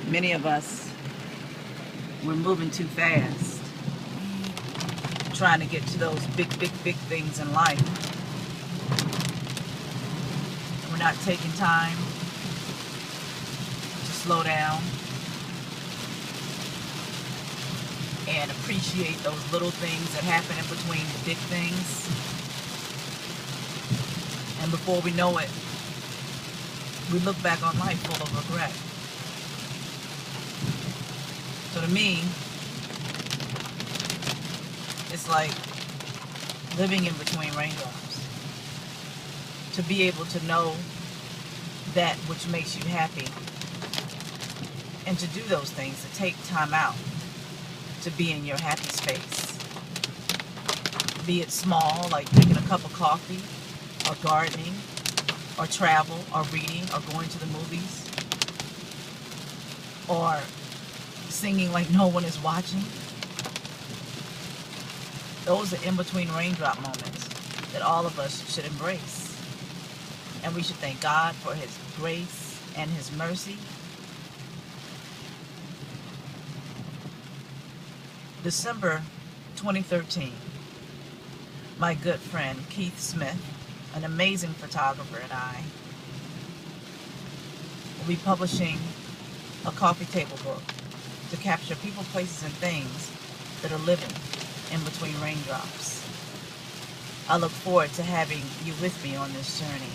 Many of us, we're moving too fast, trying to get to those big things in life. We're not taking time to slow down and appreciate those little things that happen in between the big things. And before we know it, we look back on life full of regret. So to me, it's like living in between raindrops. To be able to know that which makes you happy, and to do those things, to take time out to be in your happy space. Be it small, like drinking a cup of coffee, or gardening, or travel, or reading, or going to the movies, or singing like no one is watching. Those are in-between raindrop moments that all of us should embrace. And we should thank God for His grace and His mercy. December 2013, my good friend Keith Smith, an amazing photographer, and I will be publishing a coffee table book to capture people, places, and things that are living in between raindrops. I look forward to having you with me on this journey.